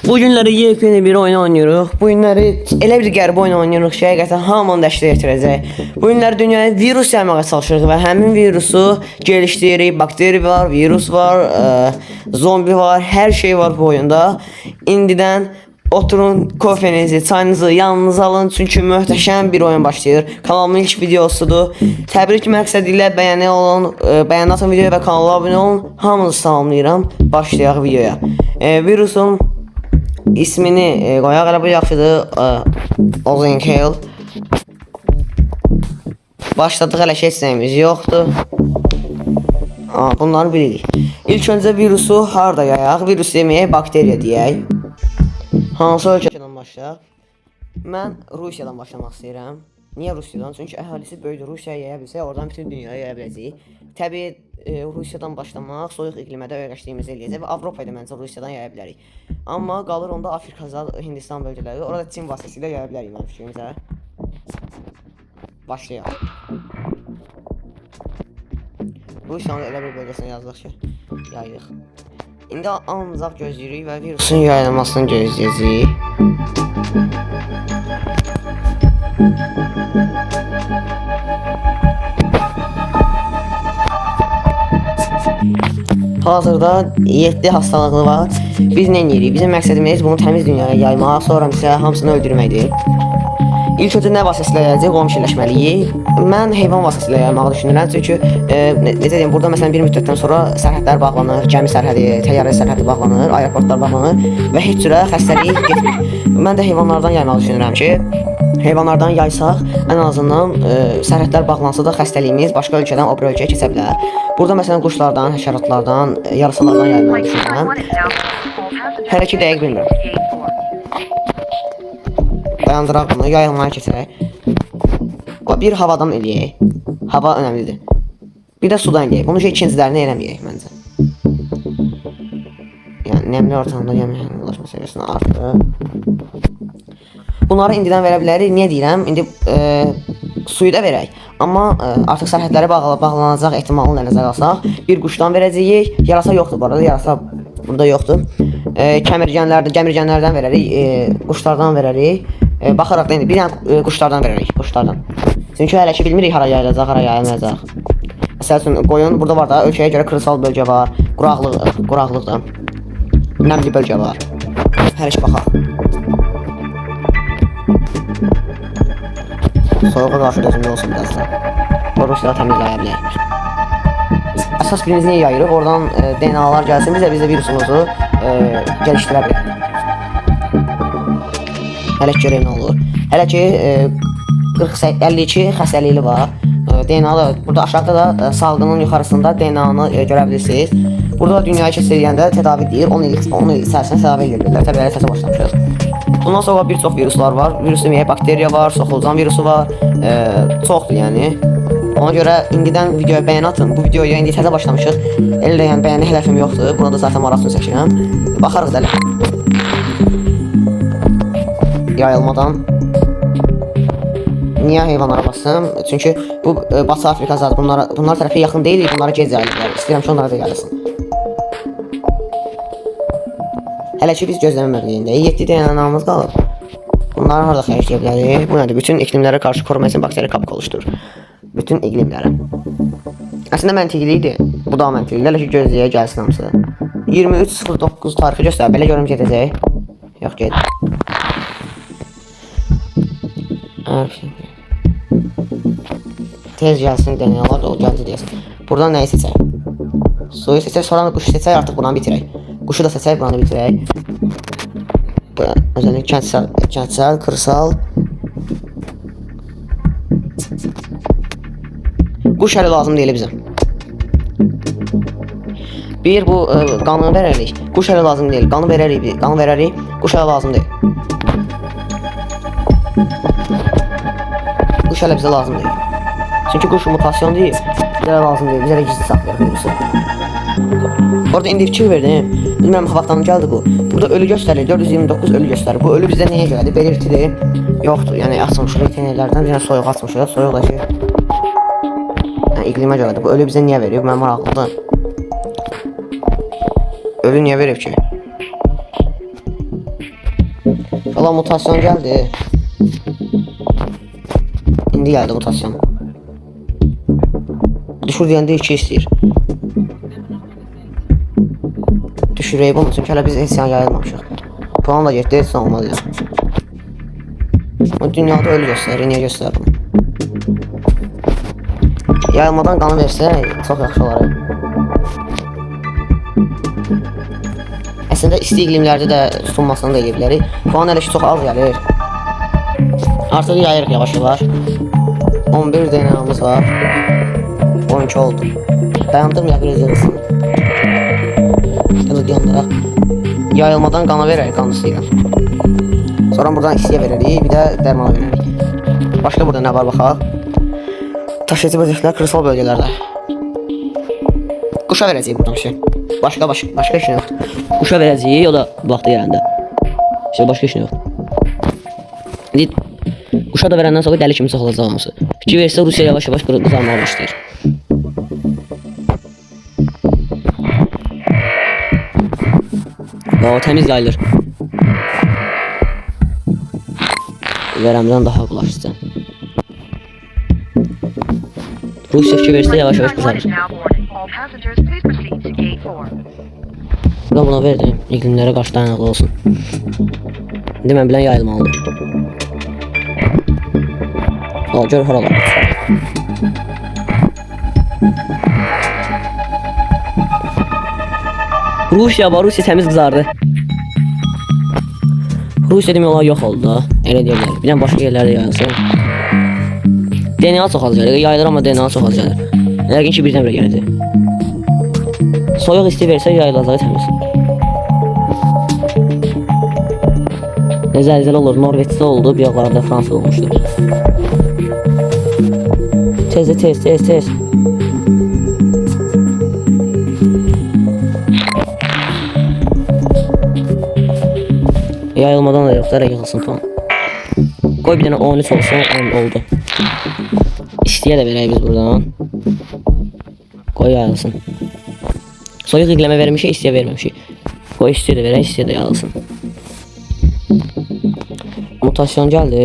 Bu günləri yepyeni bir oyun oynayırıq. Bu günləri elə bir qəribə oyun oynayırıq ki, həqiqətən hamını dəstək etdirəcək. Bu günləri dünyaya virus yaymağa çalışırıq və həmin virusu gelişdiririk. Bakteri var, virus var, zombi var, hər şey var bu oyunda. İndidən oturun, kofenizi, çayınızı yanınıza alın çünki möhtəşəm bir oyun başlayır. Kanalımın ilk videosudur. Təbrik məqsədi ilə bəyəni olun, bəyənatın videoya və kanala abunə olun. Hamınızı salamlayıram. Başlayaq videoya. Virusun ismini qoyaq, elə bu yaxşıdır. Ozenkale. Başladıq, hələ heç nəyimiz yoxdur. Bunları bilirik. İlk öncə virusu harda yayaq? Virus deməyək, bakteriya deyək. Hansı ölkədən başlayaq? Mən Rusiyadan başlamaq istəyirəm. Niyə Rusiyadan? Çünki əhalisi böyüdür. Rusiyaya yaya bilsə, oradan bütün dünyaya yaya biləcəyik. Təbii Rusiyadan başlamaq soyuq iqlimə də öyrəşdiyimizi eləyəcək və Avropaya da məncə Rusiyadan yaya bilərik. Amma qalır onda Afrika, Hindistan bölgələri. Orada Çin vasitəsilə yaya bilərik mənim fikrimcə. Başlayaq. Rusiyanın elə bir bölgəsinə yazdıq ki, yayıq. İndi ancaq gözləyirik və virusun yayılmasını gözləyəcəyik. Hazırda 7 hastalığı var. Biz nə edirik? Bizim məqsədimiz bunu təmiz dünyaya yaymaq, sonra isə hamısını öldürməkdir. İlk öncə nə vasitəsilə yayacaq, onu fikirləşməliyik. Mən heyvan vasitəsilə yaymağı düşünürəm, çünki necə deyim, burada məsələn bir müddətdən sonra sərhədlər bağlanır, gəmi sərhədi, təyyarə sərhədi bağlanır, aeroportlar bağlanır və heç cürə xəstəlik getmir. Mən də heyvanlardan yaymağı düşünürəm ki, heyvanlardan yaysaq, ən azından sərhədlər bağlansa da xəstəliyimiz başqa ölkədən o bir ölkəyə keçə bilər. Burada məsələn quşlardan, həşəratlardan, yarısalardan yaymağı düşünürəm. Hələ ki dəqiq bilmirəm. Dayandıraq bunu, yayılmaya keçərək. Bir havadan eləyək. Hava önəmlidir. Bir də sudan eləyək. Bunu ikincilərini eləməyək məncə. Yəni nəmli ortamda yeməyin ulaşma səviyyəsini artır. Bunları indidən verə bilərik. Niyə deyirəm? İndi suyu da verək. Amma artıq sərhədləri bağlanacaq ehtimalını nəzərə alsaq, bir quşdan verəcəyik. Yarasa yoxdur bu arada. Yarasa burada yoxdur. Gəmirgənlərdən verərik. Quşlardan verərik. Baxaraq da indi bir dənə quşlardan verərik. Quşlardan. Çünki hələ ki bilmirik hara yayılacaq, hara yayılmayacaq. Məsəl üçün qoyun burada var da, ölkəyə görə kırsal bölgə var, quraqlıq da, nəmli bölgə var. Hələ ki baxaq. Soyuğa qarşı dözümlü olsun biraz da. O Rusiyada təmiz yaya bilərik. Əsas birimiz niyə yayırıq? Oradan DNA'lar gəlsin, biz də virusumuzu gəlişdirə bilərik. Hələ ki görək nə olur. Hələ ki 52 xəstəlikli var. DNA-da burada aşağıda da salgının yuxarısında DNA-nı görə bilirsiniz. Burada dünyaya keçiriləyəndə tədavi edir. 10 il içərisində tədavi edirlər. Təbii elə səsə başlamışıq. Bundan sonra bir çox viruslar var. Virus deməyək, bakteriya var, soxulcan virusu var. Çoxdur yəni. Ona görə indidən videoya bəyən atın. Bu videoya indi təzə başlamışıq. Elə yəni bəyəni hədəfim yoxdur. Buna da zaten maraq üçün çəkirəm. Baxarıq da elə. Yayılmadan. Niyə heyvanlara basım? Çünki bu Batı Afrika zadı bunlar tərəfə yaxın deyil, bunlara gec yayılırlar. İstəyirəm ki onlara da yayılsın. Hələ ki biz gözləmə mövqeyində 7 DNA'mız qalıb. Bunları harada xərcləyə bilərik? Bu nədir? Bütün iqlimlərə qarşı qoruma üçün bakteri kabuk oluşturur. Bütün iqlimlərə. Əslində məntiqli idi. Bu da məntiqli. Hələ ki gözləyə gəlsin hamısı. 23.09 tarixi göstər. Belə görüm gedəcək. Yox ged. Tez gəlsin dənələr da o gəldi deyəsən. Buradan nəyi seçək? Suyu seçək, sonra quşu seçək, artıq buranı bitirək. Quşu da seçək, buranı bitirək. Özellikle kentsel, kırsal. Quş hələ lazım deyil bizə. Bir bu qanı verərik. Quş hələ lazım deyil. Qanı verərik. Quş hələ lazım deyil. Quş hələ bizə lazım deyil. Çünki quş mutasyon deyil. Bizə lazım deyil. Bizə də gizli saxlayaq virusu. Orada indi fikir verdim. Bilmirəm havadan gəldi bu. Burada ölü göstərir. 429 ölü göstərir. Bu ölü bizə nəyə görədir? Belirtidir. Yoxdur. Yəni açmışıq itinələrdən bir soyuq açmışıq. Soyuq da ki. Yəni iqlimə görədir. Bu ölü bizə niyə verir? Mənim maraqlıdır. Ölü niyə verib ki? Valla mutasyon geldi. İndi geldi mutasyon. Düşür deyəndə 2 istəyir. Düşürək bunu çünki hələ biz insan yayılmamışıq. Puan da getdi, heç olmadı ya. O dünyada ölü göstərir, niyə göstərir bunu? Yayılmadan qanı versə çox yaxşı olar. Əslində isti iqlimlərdə də tutunmasını da edə bilərik. Puan hələ ki çox az gəlir. Artıq yayırıq yavaş yavaş. 11 DNA'mız var. 12 oldu. Dayandırmaya biraz yarısın. Yazıq yandıraq. Yayılmadan qana verək qanısıyla. Sonra buradan istiyə verərik, bir də dərmana verərik. Başqa burada nə var baxaq? Taşıyıcı böcəklər kırsal bölgələrdə. Quşa verəcəyik buradan şey. Başqa işin yoxdur. Quşa verəcəyik, o da vaxtı gələndə. İşte başqa işin yoxdur. İndi quşa da verəndən sonra dəli kimi çoxalacaq hamısı. Fikir versə Rusiya yavaş-yavaş qızarmağa başlayır. O təmiz yayılır. Verəmdən daha bulaşıcı. Rusiya fikir versə yavaş-yavaş qızarır. Buna verdim. İqlimlərə qarşı dayanıqlı olsun. İndi mən bilən yayılmalıdır. O, gör haralar. Rusiya var, Rusiya təmiz qızardı. Rusiya demək olar yox oldu da. Elə deyirlər. Bir dənə başqa yerlərdə yayılsın. DNA çox az gəlir. Yayılır amma DNA çox az gəlir. Yəqin ki birdən-birə gələcək. Soyuq isti versə yayılacaq təmiz. Zəlzələ olur. Norveçdə oldu, bir yaxlarda Fransa olmuşdu. Tez. Yayılmadan da yoxdur, yıxılsın puan. Qoy bir dənə 13 olsun, 10 oldu. İstiyə də verək biz buradan. Qoy yayılsın. Soyuq iqlimə vermişik, istiyə verməmişik. Qoy istiyə də verək, istiyə də yayılsın. Mutasyon gəldi.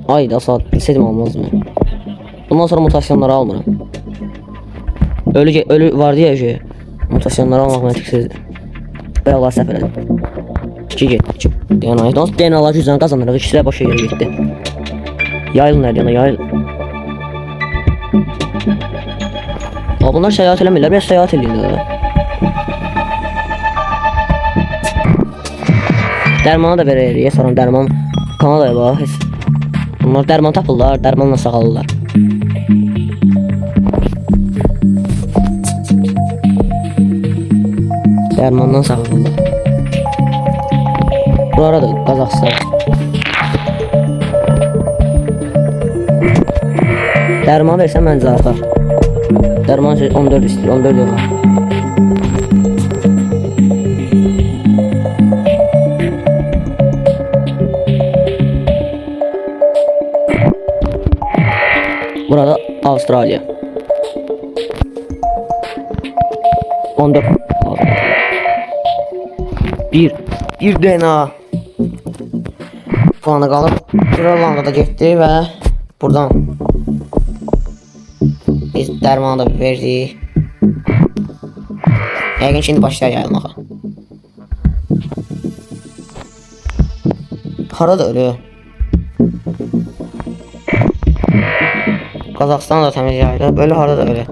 Ay da saat bilsəydim almazdım. Bundan sonra mutasyonları almıram. Ölü vardı ya ki. Mutasyonları almaq mənə tiksizdir. Və Allah səhv elədim. 2 getdi. DNA'lar gücdən qazanırıq. İkisi də başa yerə getdi. Yayıl nədir? Yayıl. Bunlar səyahət eləmirlər. Biraz səyahət eləyirlər. Dərmanı da verərik. Sonra dərman Kanadaya bax. Bunlar dərman tapırlar. Dərmanla sağalırlar. Dərmandan sağalırlar. Buralara da Qazaxıstan. Dərman versən məncə artar. Dərman 14 istəyir, 14 yox. Burada Avustraliya. 14 bir DNA puanı qalıb. Grönlandda da getdi və buradan biz dərmanı da verdik. Yəqin ki, indi başlayır yayılmağa. Harada ölü? Qazaxıstan da təmiz yayılır. Böyle harada da ölü?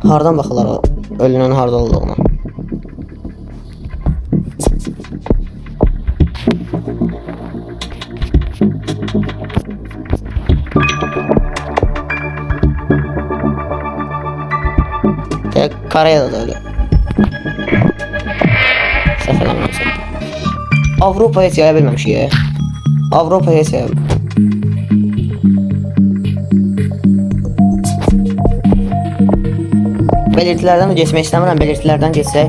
Hardan baxırlar o ölünün harda olduğuna? Karayada da öyle. Səhv eləmirəmsə. Avropaya heç yaya bilməmişik. Avropaya heç yaya. Belirtilərdən də geçmək istəmirəm. Belirtilərdən geçsək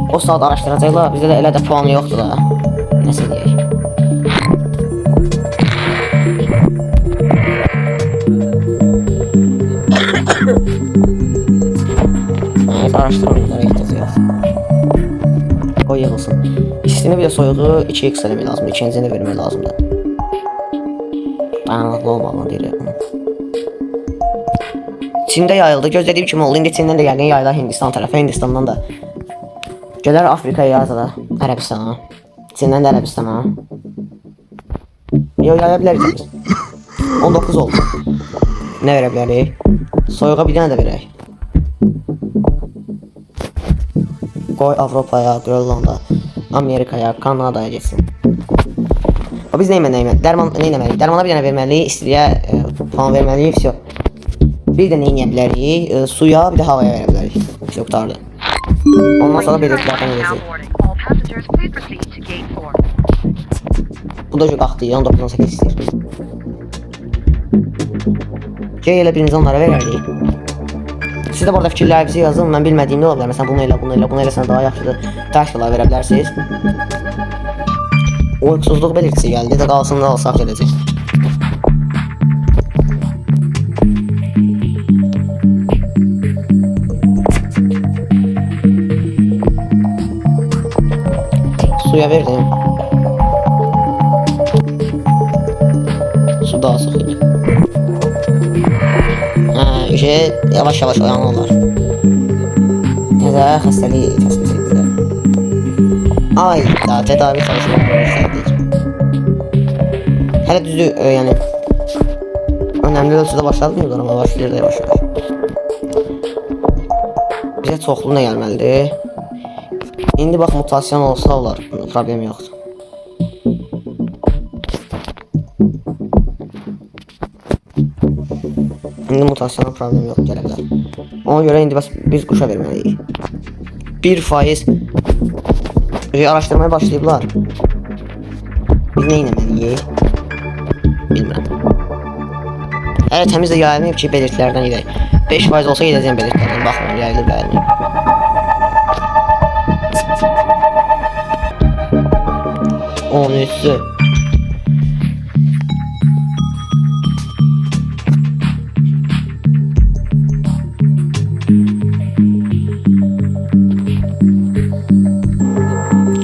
o saat araşdıracaqlar. Bizdə də elə də puanı yoxdur da. Nəsə deyək. araşdırmalara ehtiyac yox. Qoy yığılsın. İstini bir də soyuğu 2x eləmək lazımdır. İkincini vermək lazımdır. Dayanıqlı olmalı deyir. Çində yayıldı. Gözlədiyim kimi oldu. İndi Çindən də yəqin yayılar Hindistan tərəfə. Hindistandan da gələr Afrikaya yazılar. Ərəbistana. Çindən də Ərəbistana. Yaya bilərik. 19 oldu. Nə verə bilərik? Soyuğa bir dənə də verək. Qoy Avropaya, Grönlanda, Amerikaya, Kanadaya getsin. Biz nə etməliyik? Dərmana bir dənə verməliyik, istiliyə puan verməliyik, vəsiyo. Bir də nə edə bilərik? Suya, bir də havaya verə bilərik. Vəsiyo, qutardı. Ondan sonra belirtilərdən edəcək. Bu da qalxdı, 19-18 istəyir. G ilə birinci onlara verərik. Siz də burada fikirlərinizi yazın. Mən bilmədiyim nə ola bilər. Məsələn, bunu eləsən daha yaxşıdır. Taşqalar verə bilərsiniz. Uyğunsuzluq belirtisi gəldi. Də qalsın da alsaq gələcək. Suya verdim. Su daha sıx idi. Yavaş-yavaş oyanırlar. Nəzə xəstəlik təsbit etdilər. Ay da tədavi çalışmalarını göstərdik. Hələ düzü, yəni önəmli ölçüdə başlatmıyorlar, amma başlayır da yavaş-yavaş. Bizə çoxlu nə gəlməlidir? İndi bax, mutasyon olsa olar, problem yoxdur. İndi mutasyona problem yox, gələ bilər. Ona görə indi biz quşa verməliyik. 1% araşdırmaya başlayıblar. Biz nə etməliyik? Bilmirəm. Hələ təmiz də yayılmayıb ki, belirtilərdən gedək. 5% olsa gedəcəyəm belirtilərdən, baxmayın, yayılıb yayılmayıb. Onun üstü.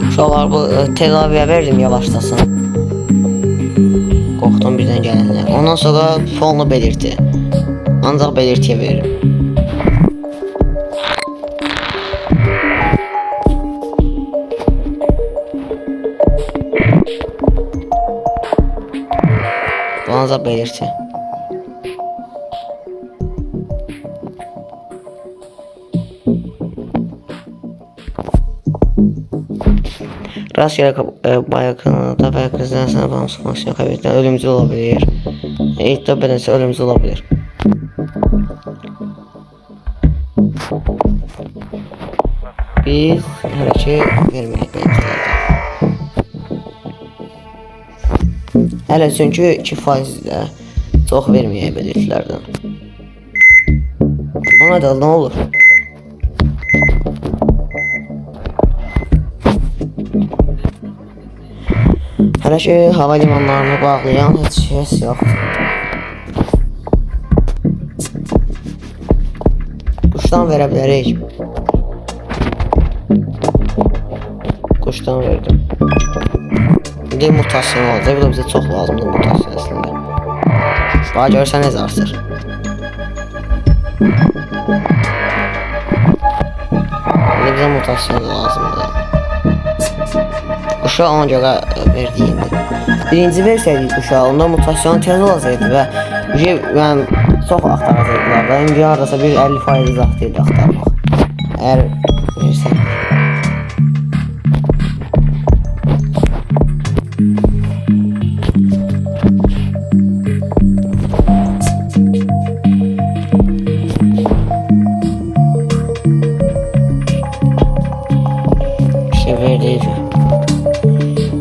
Uşaqlar, bu tedaviyə verdim yavaşlasın. Qorxdum birdən gələnlər. Ondan sonra fonlu belirti. Ancaq belirtiyə veririm. Bu ancaq belirti. Rastgele bayakında və qızlarına bağımsız funksiyon kaybetdən ölümcül ola bilir. İddia bedensə ölümcül ola bilir. Biz hələ ki verməyək belirtilərdən. Hələ çünki 2%-də çox verməyək belirtilərdən. Ona da nə olur? Hələ ki hava limanlarını bağlayan heç kəs yoxdur. Quşdan verə bilərik. Quşdan verdim. İndi mutasyon olacaq. Bu da bizə çox lazımdır mutasyon əslində. Bax görsən necə artır. İndi bizə mutasyon lazımdır. Quşa ona görə verdiyimdir. Birinci versəydik quşa, onda mutasyon tez olacaqdı və mən çox axtaracaqlar da. İndi haradasa bir 50% zat deyil axtarmaq. Əgər versək.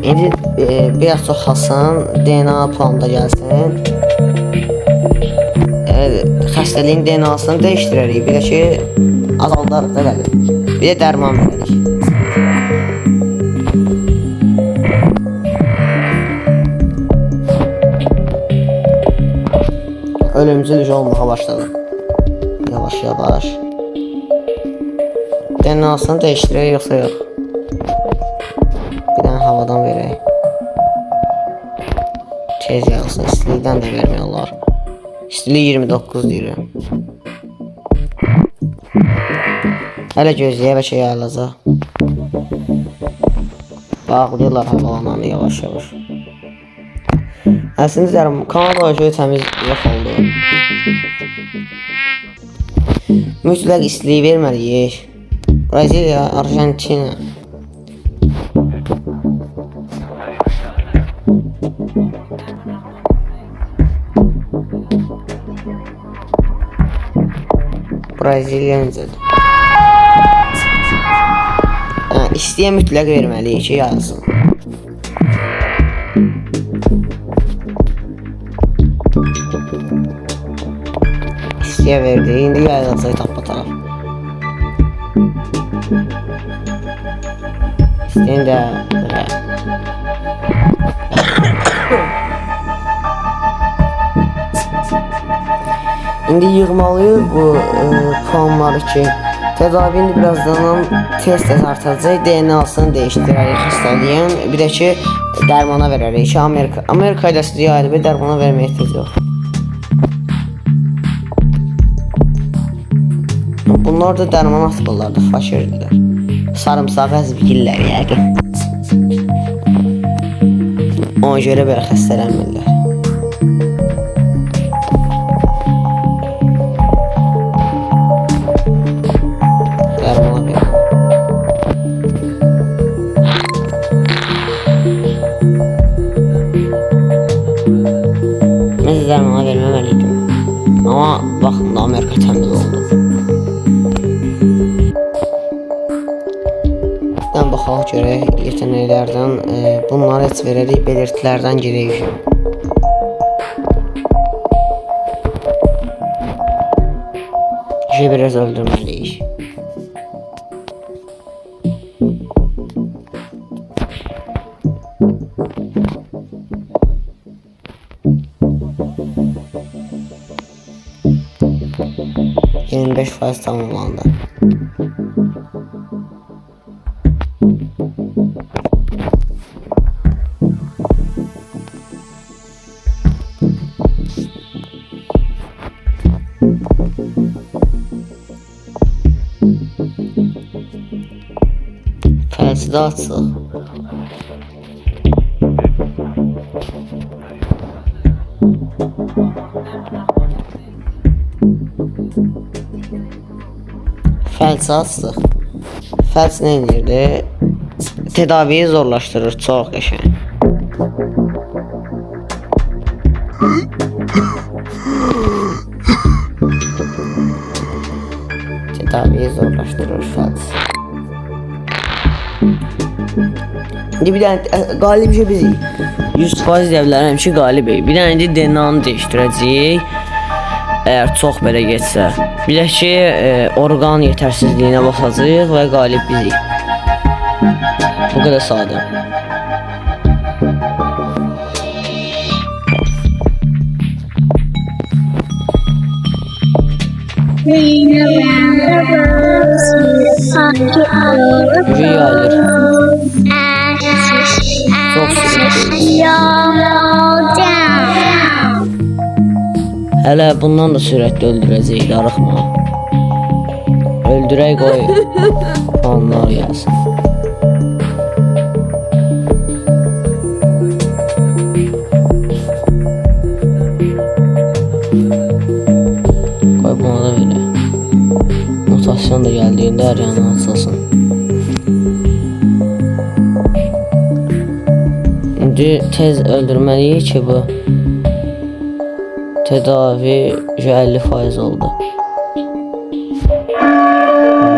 İndi biraz çox xasın, DNA planında gəlsin. Xəstəliyin DNA'sını dəyişdirərik. Bir də ki, azaldarıq da gəlir. Bir də dərman veririk. Ölümcül olmağa başladı. Yavaş yavaş. DNA'sını değiştirək yoxsa yox? Bir dənə havadan verək. Tez yazsın, istilikdən də vermək olar. İstilik 29 deyirəm. Hələ gözləyə bəlkə yayılacaq. Bağlayırlar havalananı yavaş yavaş. Əslində deyərəm, kanal ocağı təmiz yox oldu. Mütləq istiliyi verməliyik. Braziliya, Argentina. Braziliya necədir? İstəyə mütləq verməliyik ki, yazsın. İstəyə verdi, indi yayılacaq tapataq. İstəyən də İndi yığmalıyıq bu puanları ki, tədavi indi birazdan test artacaq, DNA'sını değişdirərək xəstəliyin, bir də ki, dərmana verərək ki, Amerika ilə sizə ayrı bir dərmana verməyə ehtiyac yox. Bunlar da dərman atmırlardı, fakirdirlər. Sarımsağı əzbigillər yəqin. Ona görə belə xəstələnmirlər. Dərmana verməməliydim. Amma baxın da Amerika təmiz oldu. Dən baxaq görək yetenəklərdən bunları heç verərik, belirtilərdən girək. Biraz öldürməliyik. %25% tamamlandı. Fəlsədə açıq. Fəlsi açıq. Fəls nə edirdi? Tədaviyi zorlaşdırır, çox qəşəng. Tədaviyi zorlaşdırır fəls. İndi bir dənə qalib ki biz 100% deyə bilərəm ki qalibik. Bir dənə indi DNA'nı değişdirəcəyik. Əgər çox belə getsə. Bilək ki orqan yetərsizliyinə baxacağıq və qalib bizik. Bu qədər sadə. Rüyalar. Çok sürətli. Hələ bundan da sürətli öldürəcəyik, darıxma. Öldürək qoy. Onlar gəlsin. Qoy buna da belə. Mutasyon da gəldiyində hər yanı açılsın. İndi tez öldürməliyik ki bu tedavi 50% oldu.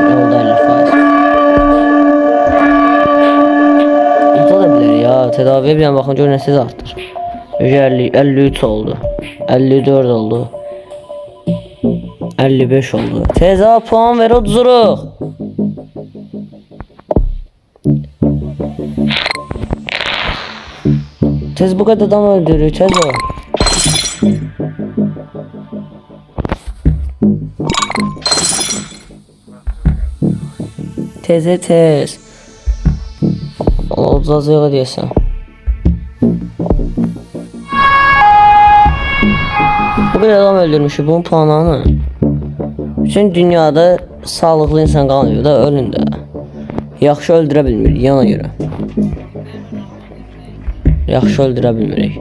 Oldu 50%. İnta da bilir ya. Tedaviye bir an bakın gör nəsiz artır. 53 oldu. 54 oldu. 55 oldu. Teza puan ver, oturuq. Tez bu kadar adam öldürür. Tez o. tez. Olacaq deyəsən. Bu bir adam öldürmüşük, bunun planını. Bütün dünyada sağlıqlı insan qalmıyor da, ölün də. Yaxşı öldürə bilmirik, yana görə. Yaxşı öldürə bilmirik.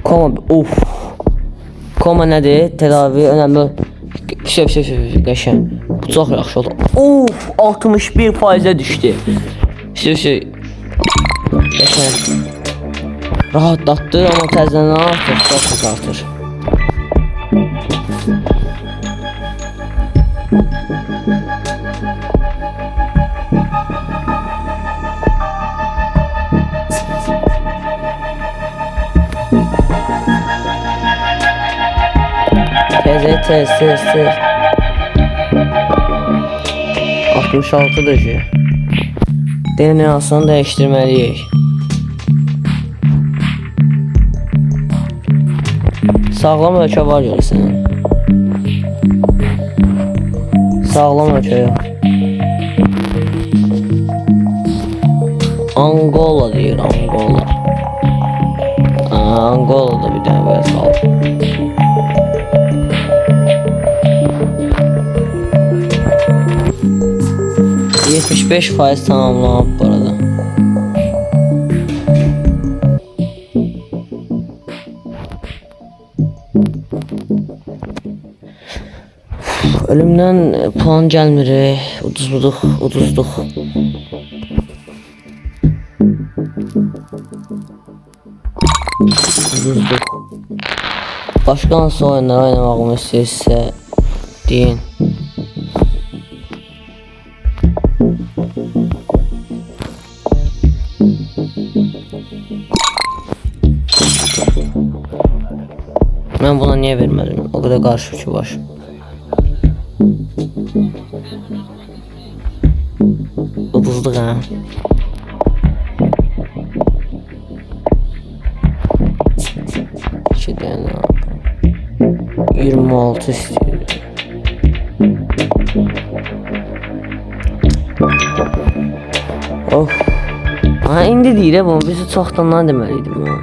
Koma, Koma nədir? Tədavi önəmli. Qəşəng. Bu çox yaxşı oldu. 61%-ə düşdü. Qəşəng. Rahatlatdı, amma təzədən artır, çox artır. Tez. 66'dır ki. DNA'sını dəyişdirməliyik. Sağlam ölkə var yox sənin. Sağlam ölkə yox. Angola deyir, Angola. Angola'da bir dənə vəz qaldı. %75% tamamlanıb bu arada. Ölümdən plan gəlmir, uduzduq. Başqa hansı oyunlar oynamağımı istəyirsə deyin. Mən buna niyə vermədim? O qədər qarşı ki var. Uduzduq hə. İki dənə 26 istəyir. Of. Ha indi deyir bunu, bizi çoxdandan deməliydim ha.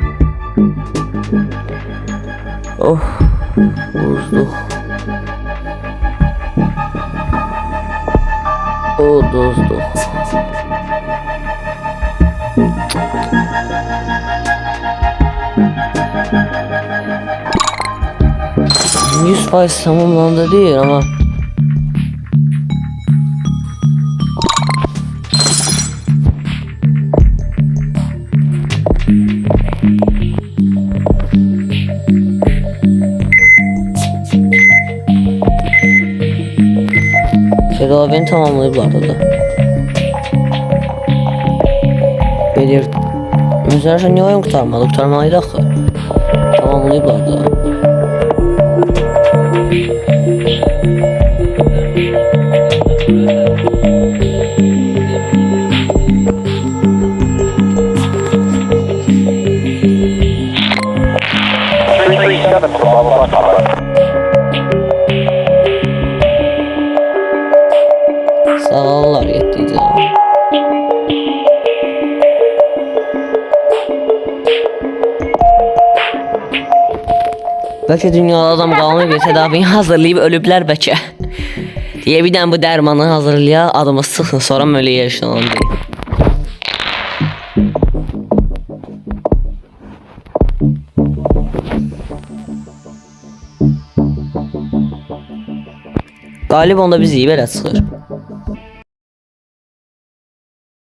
Of, uduzduq. Uduzduq. %100% tamamlandı deyir ama tedavini tamamlayıblar da. Belir. Mesela niye oyun kurtarmadı? Kurtarmalıydı axı. Tamamlayıblar da. Sağlar yettiydi. Bəlkə dünyada adam qalmayıb və tədavini hazırlayıb ölüblər bəlkə. Deyə bir dənə bu dərmanı hazırlayaq, adımı sıxın, sonra mölüyə yaşanan deyil. Qalib onda biz iyi belə çıxır.